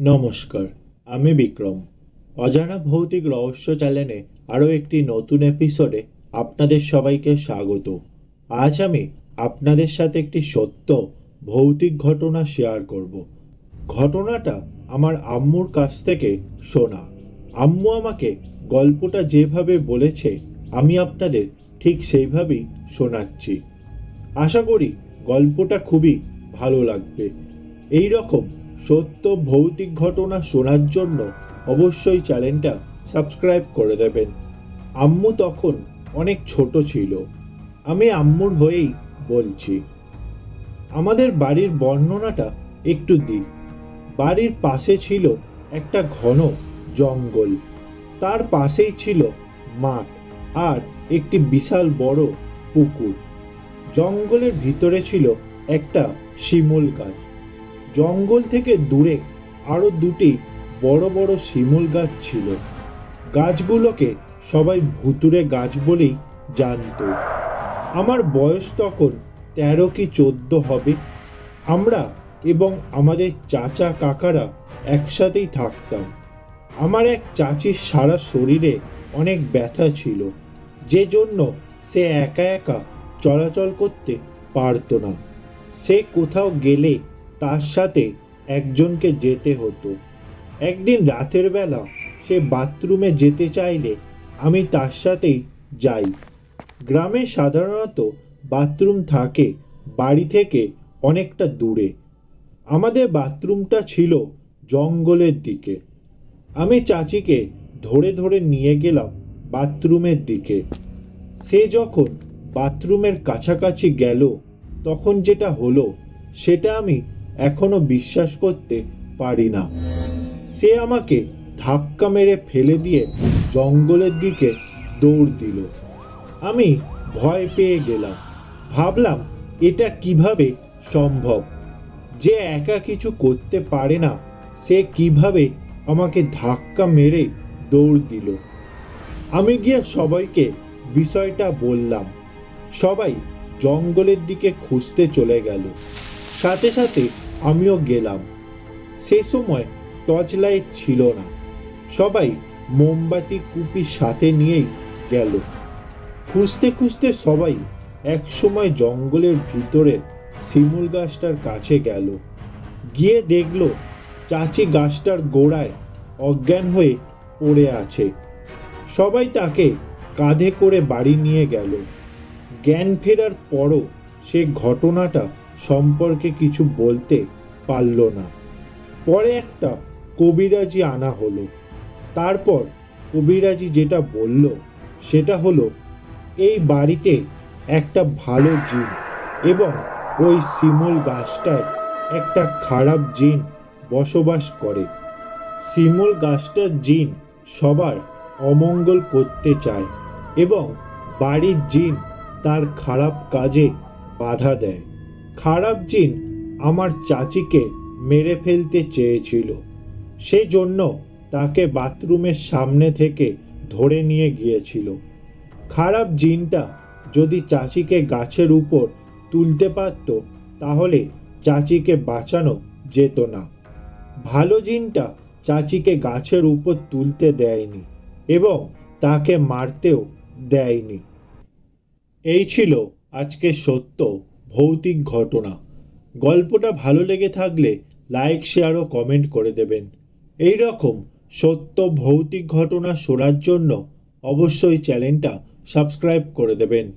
নমস্কার, আমি বিক্রম। অজানা ভৌতিক রহস্য চ্যানেলে আরও একটি নতুন এপিসোডে আপনাদের সবাইকে স্বাগত। আজ আমি আপনাদের সাথে একটি সত্য ভৌতিক ঘটনা শেয়ার করব। ঘটনাটা আমার আম্মুর কাছ থেকে শোনা। আম্মু আমাকে গল্পটা যেভাবে বলেছে আমি আপনাদের ঠিক সেইভাবেই শোনাচ্ছি। আশা করি গল্পটা খুবই ভালো লাগবে। এই রকম সত্য ভৌতিক ঘটনা শোনার জন্য অবশ্যই চ্যানেলটা সাবস্ক্রাইব করে দেবেন। আম্মু তখন অনেক ছোট ছিল। আমি আম্মুর হয়েই বলছি। আমাদের বাড়ির বর্ণনাটা একটু দিই। বাড়ির পাশে ছিল একটা ঘন জঙ্গল, তার পাশেই ছিল মাঠ আর একটি বিশাল বড় পুকুর। জঙ্গলের ভিতরে ছিল একটা শিমুল গাছ। জঙ্গল থেকে দূরে আরো দুটি বড় বড় শিমুল গাছ ছিল। গাছগুলোকে সবাই ভুতুড়ে গাছ বলেই জানতো। আমার বয়স তখন 13 কি 14 হবে। আমরা এবং আমাদের চাচা কাকারা একসাথেই থাকতাম। আমার এক চাচির সারা শরীরে অনেক ব্যথা ছিল, যে জন্য সে একা একা চলাচল করতে পারতো না। সে কোথাও গেলে তার সাথে একজনকে যেতে হতো। একদিন রাতের বেলা সে বাথরুমে যেতে চাইলে আমি তার সাথেই যাই। গ্রামে সাধারণত বাথরুম থাকে বাড়ি থেকে অনেকটা দূরে। আমাদের বাথরুমটা ছিল জঙ্গলের দিকে। আমি চাচিকে ধরে ধরে নিয়ে গেলাম বাথরুমের দিকে। সে যখন বাথরুমের কাছাকাছি গেল তখন যেটা হলো সেটা আমি এখনো বিশ্বাস করতে পারি না। সে আমাকে ধাক্কা মেরে ফেলে দিয়ে জঙ্গলের দিকে দৌড় দিল। আমি ভয় পেয়ে গেলাম। ভাবলাম এটা কিভাবে সম্ভব? যে একা কিছু করতে পারে না সে কিভাবে আমাকে ধাক্কা মেরে দৌড় দিল। আমি গিয়ে সবাইকে বিষয়টা বললাম। সবাই জঙ্গলের দিকে খুঁজতে চলে গেল। সাথে সাথে আমিও গেলাম। সে সময় টর্চ লাইট ছিল না। সবাই মোমবাতি কুপি সাথে নিয়েই গেল। খুঁজতে খুঁজতে সবাই এক সময় জঙ্গলের ভিতরে শিমুল গাছটার কাছে গেল। গিয়ে দেখলো চাচি গাছটার গোড়ায় অজ্ঞান হয়ে পড়ে আছে। সবাই তাকে কাঁধে করে বাড়ি নিয়ে গেল। জ্ঞান ফেরার পরও সে ঘটনাটা সম্পর্কে কিছু বলতে পারল না। পরে একটা কবিরাজি আনা হলো। তারপর কবিরাজি যেটা বলল সেটা হলো এই বাড়িতে একটা ভালো জিন এবং ওই শিমুল গাছটায় একটা খারাপ জিন বসবাস করে। শিমুল গাছটার জিন সবার অমঙ্গল করতে চায় এবং বাড়ির জিন তার খারাপ কাজে বাধা দেয়। খারাপ জিন আমার চাচিকে মেরে ফেলতে চেয়েছিল, সেজন্য তাকে বাথরুমের সামনে থেকে ধরে নিয়ে গিয়েছিল। খারাপ জিনটা যদি চাচিকে গাছের উপর তুলতে পারত তাহলে চাচিকে বাঁচানো যেত না। ভালো জিনটা চাচিকে গাছের উপর তুলতে দেয়নি এবং তাকে মারতেও দেয়নি। এই ছিল আজকে সত্য ভৌতিক ঘটনা। গল্পটা ভালো লেগে থাকলে লাইক, শেয়ার ও কমেন্ট করে দেবেন। এই রকম সত্য ভৌতিক ঘটনা শোনার জন্য অবশ্যই চ্যানেলটা সাবস্ক্রাইব করে দেবেন।